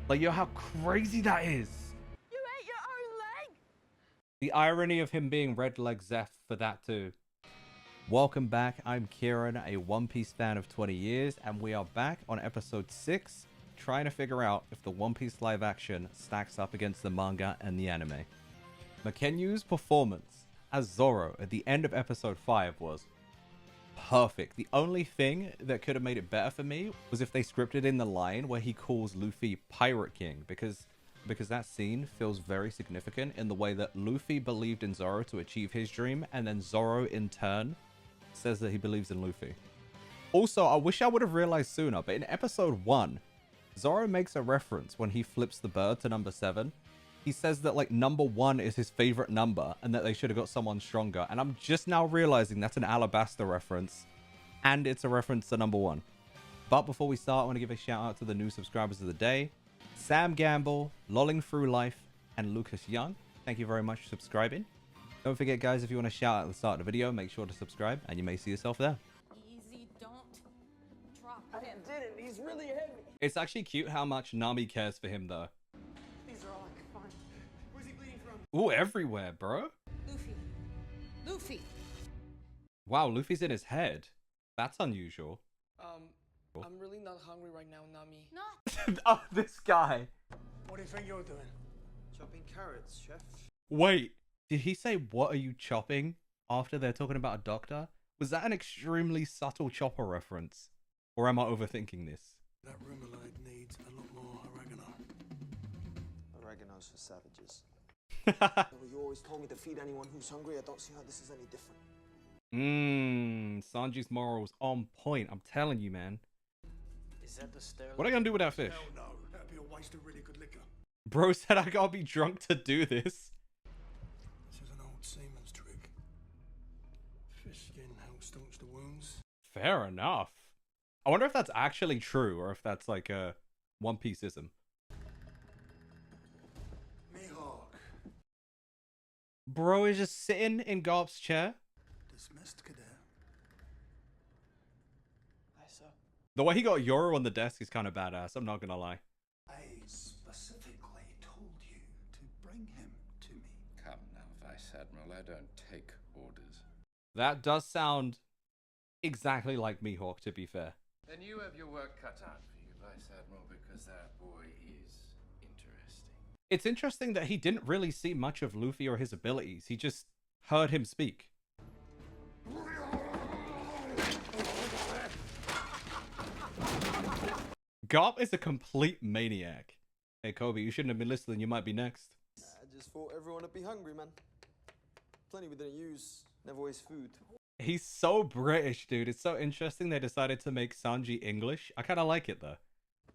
Like, yo, how crazy that is. You ate your own leg? The irony of him being red leg Zeff for that too. Welcome back. I'm Kieran, a One Piece fan of 20 years, and we are back on episode 6, trying to figure out if the One Piece live action stacks up against the manga and the anime. Makenyu's performance as Zoro at the end of episode 5 was perfect. The only thing that could have made it better for me was if they scripted in the line where he calls Luffy Pirate King, because that scene feels very significant in the way that Luffy believed in Zoro to achieve his dream, and then Zoro in turn says that he believes in Luffy. Also, I wish I would have realized sooner, but in episode 1, Zoro makes a reference when he flips the bird to number 7. He says that like number 1 is his favorite number and that they should have got someone stronger. And I'm just now realizing that's an Alabasta reference, and it's a reference to number 1. But before we start, I want to give a shout out to the new subscribers of the day: Sam Gamble, Lolling Through Life, and Lucas Young. Thank you very much for subscribing. Don't forget, guys, if you want to shout out at the start of the video, make sure to subscribe and you may see yourself there. Easy, don't drop I him. didn't. He's really heavy. It's actually cute how much Nami cares for him, though. These are all like fine. Where's he bleeding from? Ooh, everywhere, bro. Luffy. Wow, Luffy's in his head. That's unusual. I'm really not hungry right now, Nami. No. Oh, this guy. What do you think you're doing? Chopping carrots, chef. Wait, did he say, "What are you chopping?" after they're talking about a doctor? Was that an extremely subtle Chopper reference? Or am I overthinking this? That rumelide needs a lot more oregano. Oregano's for savages. You always told me to feed anyone who's hungry. I don't see how this is any different. Sanji's morals on point. I'm telling you, man. Is that the sterling? What are you gonna do with that fish? Hell no, that'd be a waste of really good liquor. Bro said I gotta be drunk to do this. This is an old seaman's trick. Fish skin helps staunch the wounds. Fair enough. I wonder if that's actually true or if that's like a One Piece-ism. Mihawk. Bro is just sitting in Garp's chair. Dismissed, cadet. Aye, sir. The way he got Yoro on the desk is kind of badass, I'm not gonna lie. I specifically told you to bring him to me. Come now, Vice Admiral, I don't take orders. That does sound exactly like Mihawk, to be fair. Then you have your work cut out for you, Vice Admiral, because that boy is interesting. It's interesting that he didn't really see much of Luffy or his abilities. He just heard him speak. Garp is a complete maniac. Hey, Kobe, you shouldn't have been listening. You might be next. I just thought everyone would be hungry, man. Plenty we didn't use. Never waste food. He's so British, dude. It's so interesting they decided to make Sanji English. I kind of like it, though.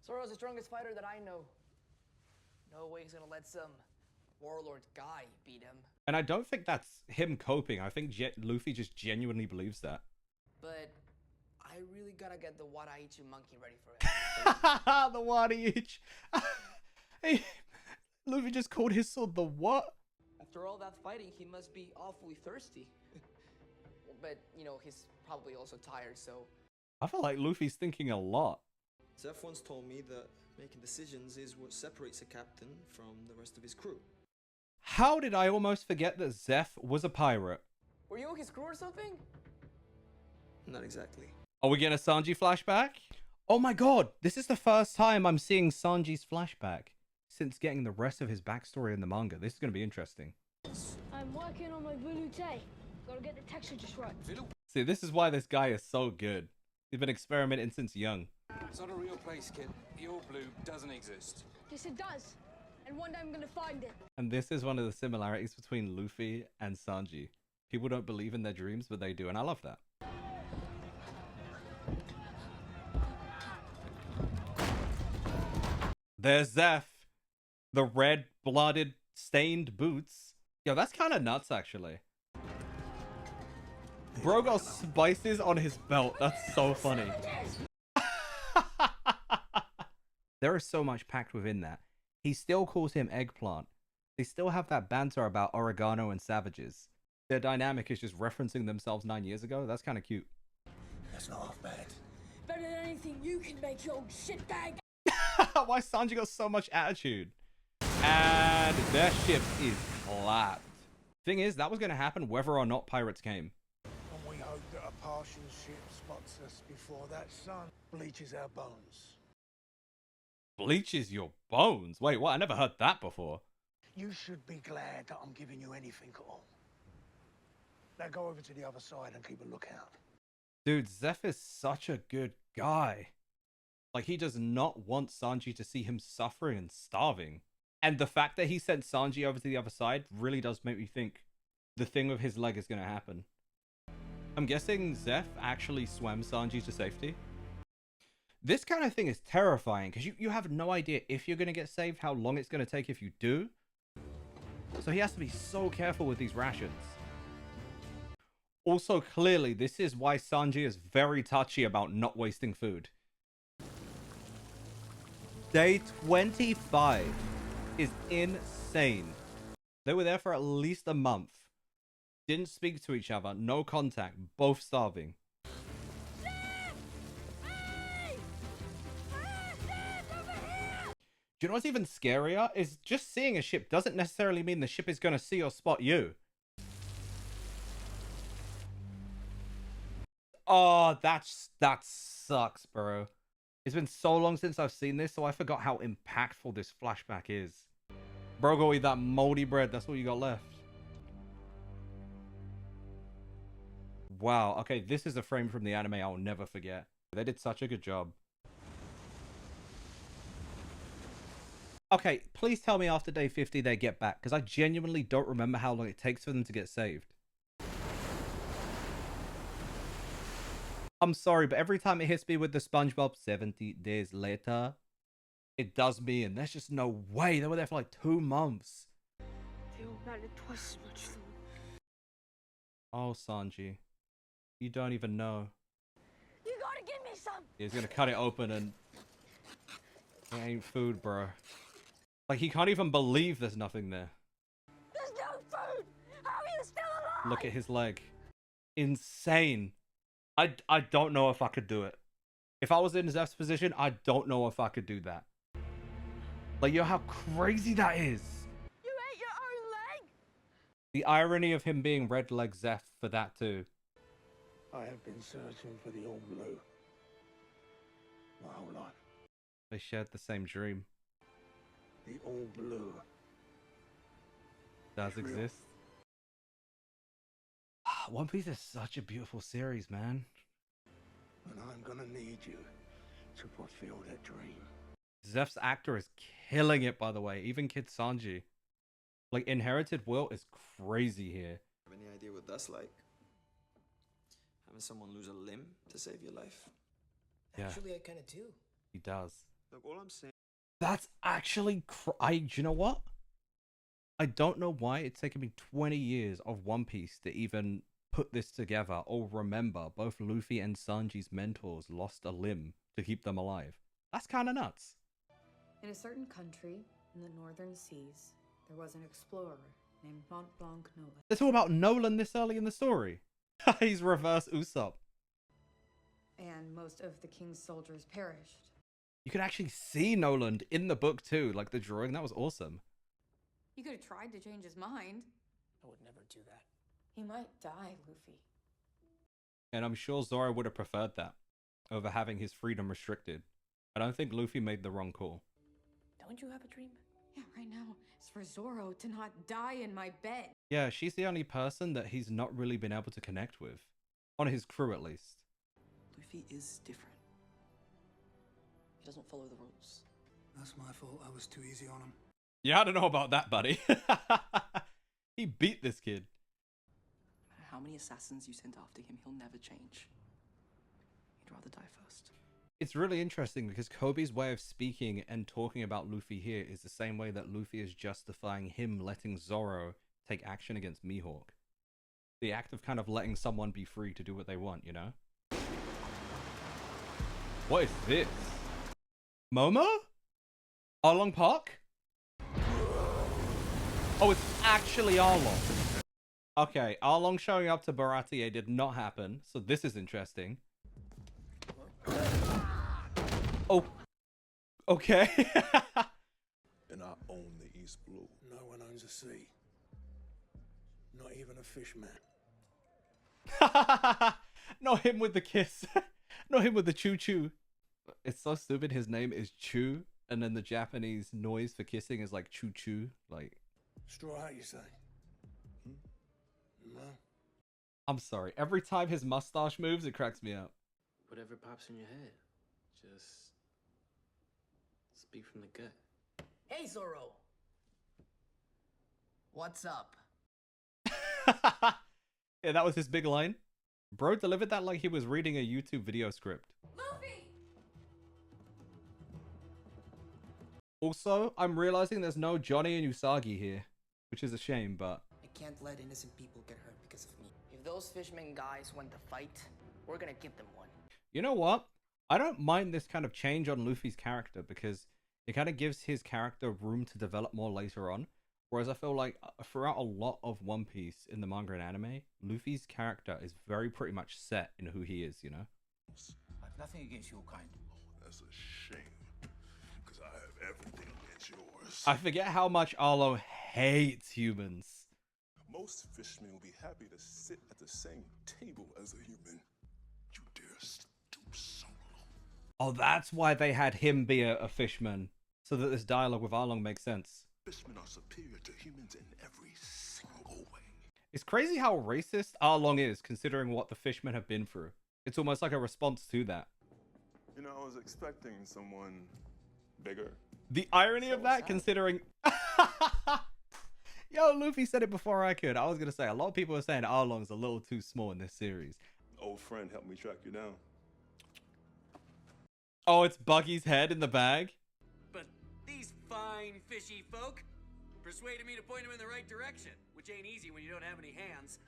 Zoro's the strongest fighter that I know. No way he's gonna let some warlord guy beat him. And I don't think that's him coping. I think Luffy just genuinely believes that. But I really gotta get the Waraichi monkey ready for him. The Waraichi. Hey, Luffy just called his sword the what? After all that fighting, he must be awfully thirsty. But, you know, he's probably also tired, so... I feel like Luffy's thinking a lot. Zeff once told me that making decisions is what separates a captain from the rest of his crew. How did I almost forget that Zeff was a pirate? Were you his crew or something? Not exactly. Are we getting a Sanji flashback? Oh my god, this is the first time I'm seeing Sanji's flashback since getting the rest of his backstory in the manga. This is going to be interesting. I'm working on my velouté. Gotta get the texture just right. See, this is why this guy is so good. He's been experimenting since young. It's not a real place, kid. Your blue doesn't exist. Yes, it does. And one day I'm gonna find it. And this is one of the similarities between Luffy and Sanji. People don't believe in their dreams, but they do, and I love that. There's Zeff. The red-blooded, stained boots. Yo, that's kind of nuts, actually. Bro got spices on his belt. That's so funny. There is so much packed within that. He still calls him Eggplant. They still have that banter about oregano and savages. Their dynamic is just referencing themselves 9 years ago. That's kind of cute. That's not half bad. Better than anything you can make, you old shitbag. Why Sanji got so much attitude? And their ship is clapped. Thing is, that was going to happen whether or not pirates came. And we hope that a partial ship spots us before that sun bleaches our bones. Bleaches your bones? Wait, what? I never heard that before. You should be glad that I'm giving you anything at all. Now go over to the other side and keep a lookout. Dude, Zeff is such a good guy. Like, he does not want Sanji to see him suffering and starving. And the fact that he sent Sanji over to the other side really does make me think the thing with his leg is going to happen. I'm guessing Zeff actually swam Sanji to safety. This kind of thing is terrifying because you have no idea if you're going to get saved, how long it's going to take if you do. So he has to be so careful with these rations. Also, clearly, this is why Sanji is very touchy about not wasting food. Day 25 is insane. They were there for at least a month. Didn't speak to each other, no contact, both starving. Do you know what's even scarier? Is just seeing a ship doesn't necessarily mean the ship is going to see or spot you. Oh, that sucks, bro. It's been so long since I've seen this, so I forgot how impactful this flashback is. Bro, go eat that moldy bread. That's what you got left. Wow. Okay, this is a frame from the anime I'll never forget. They did such a good job. Okay, please tell me after day 50 they get back, because I genuinely don't remember how long it takes for them to get saved. I'm sorry, but every time it hits me with the SpongeBob 70 days later, it does me, and there's just no way. They were there for like 2 months. They all mattered twice as much, though. Oh, Sanji. You don't even know. You gotta give me some. He's gonna cut it open and... it ain't food, bro. Like, he can't even believe there's nothing there. There's no food. How are you still alive? Look at his leg. Insane. I don't know if I could do it. If I was in Zeff's position, I don't know if I could do that. Like, yo, how crazy that is. You ate your own leg. The irony of him being red leg Zeff for that too. I have been searching for the All Blue my whole life. They shared the same dream. The All Blue Does exist. One Piece is such a beautiful series, man. And I'm gonna need you to fulfill that dream. Zeff's actor is killing it, by the way. Even Kid Sanji. Like, Inherited Will is crazy here. Have any idea what that's like? Having someone lose a limb to save your life? Yeah. Actually, I kind of do. He does. Look, all I'm saying... That's actually do you know what? I don't know why it's taken me 20 years of One Piece to even put this together or remember both Luffy and Sanji's mentors lost a limb to keep them alive. That's kind of nuts. In a certain country in the northern seas, there was an explorer named Mont Blanc Nolan. They're talking about Nolan this early in the story. He's reverse Usopp. And most of the king's soldiers perished. You could actually see Nolan in the book too, like the drawing. That was awesome. You could have tried to change his mind. I would never do that. He might die, Luffy. And I'm sure Zoro would have preferred that over having his freedom restricted. I don't think Luffy made the wrong call. Don't you have a dream? Yeah, right now, it's for Zoro to not die in my bed. Yeah, she's the only person that he's not really been able to connect with. On his crew, at least. Luffy is different. He doesn't follow the rules. That's my fault. I was too easy on him. Yeah, I don't know about that, buddy. He beat this kid. No matter how many assassins you send after him, he'll never change. He'd rather die first. It's really interesting because Kobe's way of speaking and talking about Luffy here is the same way that Luffy is justifying him letting Zoro take action against Mihawk. The act of kind of letting someone be free to do what they want, you know? What is this? Momo? Arlong Park? Oh, it's actually Arlong. Okay, Arlong showing up to Baratie did not happen, so this is interesting. Oh, Okay. And I own the East Blue. No one owns a sea. Not even a fish man. Not him with the kiss. Not him with the choo choo. It's so stupid. His name is Chew, and then the Japanese noise for kissing is like choo choo. Like, Straw hat, you say? No. I'm sorry. Every time his mustache moves, it cracks me up. Whatever pops in your head, just speak from the gut. Hey, Zoro. What's up? Yeah, that was his big line. Bro delivered that like he was reading a YouTube video script. Luffy! Also, I'm realizing there's no Johnny and Usagi here, which is a shame, but... I can't let innocent people get hurt because of me. If those fishermen guys want to fight, we're gonna give them one. You know what? I don't mind this kind of change on Luffy's character because it kind of gives his character room to develop more later on. Whereas I feel like throughout a lot of One Piece in the manga and anime, Luffy's character is very pretty much set in who he is, you know? I have nothing against your kind. Oh, that's a shame. Because I have everything against yours. I forget how much Arlong hates humans. Most fishermen will be happy to sit at the same table as a human. You dare stoop so low. Oh, that's why they had him be a fishman. So that this dialogue with Arlong makes sense. Fishmen are superior to humans in every single way. It's crazy how racist Arlong is, considering what the fishmen have been through. It's almost like a response to that. You know, I was expecting someone bigger. The irony of that, considering... Yo, Luffy said it before I could. I was going to say, a lot of people are saying Arlong's a little too small in this series. Old friend helped me track you down. Oh, it's Buggy's head in the bag? But these fine fishy folk persuaded me to point him in the right direction, which ain't easy when you don't have any hands.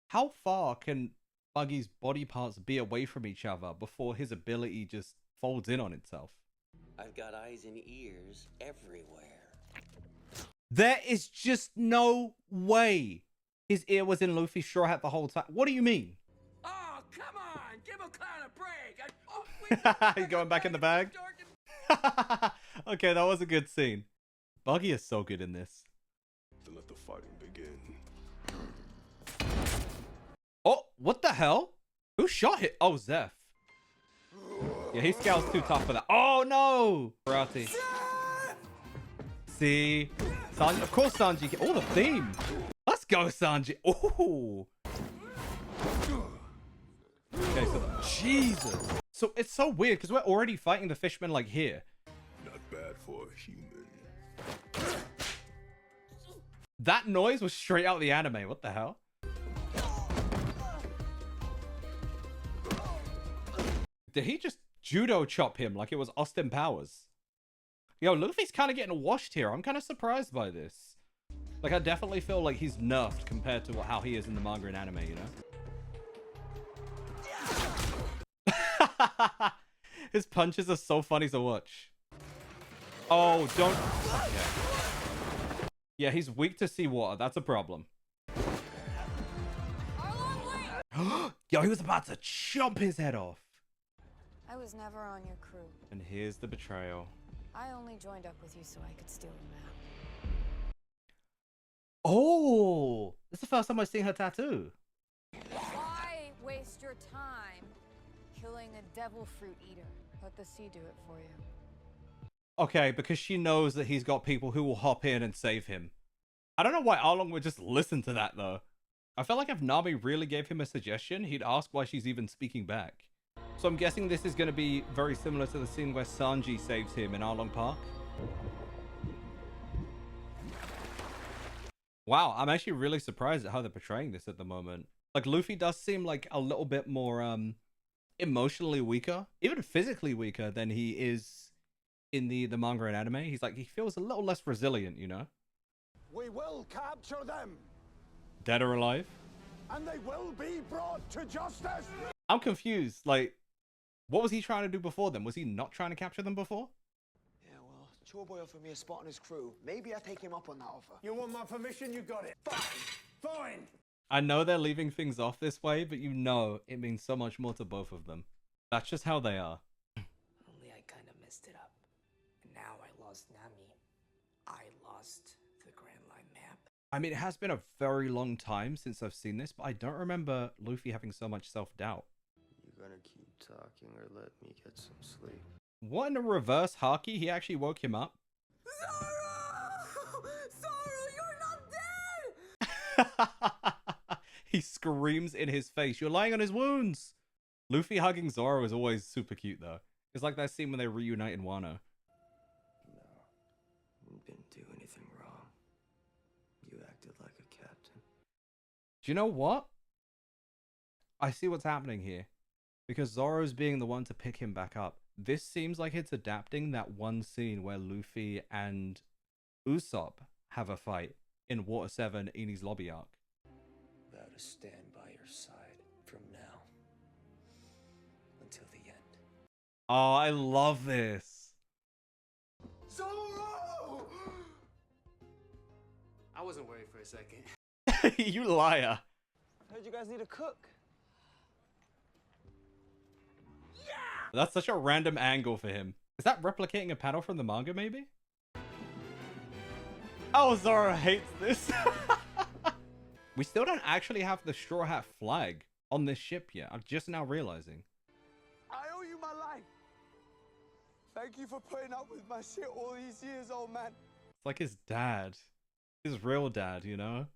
How far can Buggy's body parts be away from each other before his ability just folds in on itself? I've got eyes and ears everywhere. There is just no way his ear was in Luffy's straw hat the whole time. What do you mean? Oh, come on! Give a clown a break! He's going back in the bag? Okay, that was a good scene. Buggy is so good in this. To let the fighting begin. Oh, what the hell? Who shot it? Oh, Zeff. Yeah, he scales too tough for that. Oh, no! Baratie. See? Sanji, of course Sanji. Oh, the theme. Let's go, Sanji. Oh. Okay, so Jesus. So it's so weird because we're already fighting the fishmen like here. Not bad for a human. That noise was straight out of the anime. What the hell? Did he just judo chop him like it was Austin Powers? Yo, Luffy's kind of getting washed here. I'm kind of surprised by this. Like, I definitely feel like he's nerfed compared to how he is in the manga and anime, you know? His punches are so funny to watch. Oh, don't... Okay. Yeah, he's weak to seawater. That's a problem. Yo, he was about to chop his head off. I was never on your crew. And here's the betrayal. I only joined up with you so I could steal the map. Oh, this is the first time I've seen her tattoo. Why waste your time killing a devil fruit eater? Let the sea do it for you. Okay, because she knows that he's got people who will hop in and save him. I don't know why Arlong would just listen to that, though. I felt like if Nami really gave him a suggestion, he'd ask why she's even speaking back. So I'm guessing this is going to be very similar to the scene where Sanji saves him in Arlong Park. Wow, I'm actually really surprised at how they're portraying this at the moment. Like, Luffy does seem like a little bit more emotionally weaker, even physically weaker than he is in the manga and anime. He's like, he feels a little less resilient, you know? We will capture them. Dead or alive? And they will be brought to justice. I'm confused. Like, what was he trying to do before then? Was he not trying to capture them before? Yeah, well, Chore Boy offered me a spot on his crew. Maybe I take him up on that offer. You want my permission? You got it. Fine. Fine. I know they're leaving things off this way, but you know it means so much more to both of them. That's just how they are. Only I kind of messed it up. I mean, it has been a very long time since I've seen this, but I don't remember Luffy having so much self-doubt. You gonna keep talking or let me get some sleep? What in a reverse haki? He actually woke him up. Zoro! Zoro, you're not dead! He screams in his face, "You're lying on his wounds!" Luffy hugging Zoro is always super cute, though. It's like that scene when they reunite in Wano. No, didn't do anything wrong. You acted like a captain. Do you know what? I see what's happening here. Because Zoro's being the one to pick him back up. This seems like it's adapting that one scene where Luffy and Usopp have a fight in Water 7 Enies Lobby arc. Vow to stand by your side from now until the end. Oh, I love this. Zoro! I wasn't worried for a second. You liar. Heard you guys need a cook. That's such a random angle for him. Is that replicating a panel from the manga, maybe? Oh, Zoro hates this. We still don't actually have the Straw Hat flag on this ship yet. I'm just now realizing. I owe you my life. Thank you for putting up with my shit all these years, old man. It's like his dad. His real dad, you know?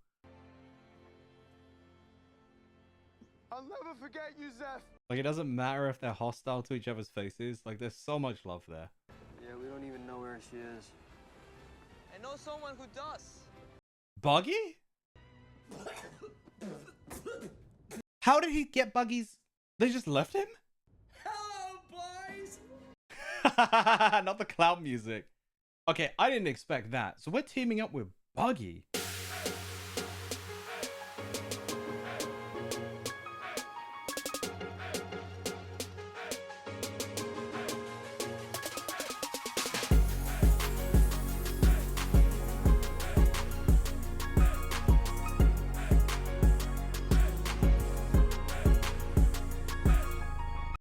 I'll never forget you, Zeff. Like, it doesn't matter if they're hostile to each other's faces. Like, there's so much love there. Yeah, we don't even know where she is. I know someone who does. Buggy? How did he get Buggy's... They just left him? Hello, boys! Not the cloud music. Okay, I didn't expect that. So we're teaming up with Buggy.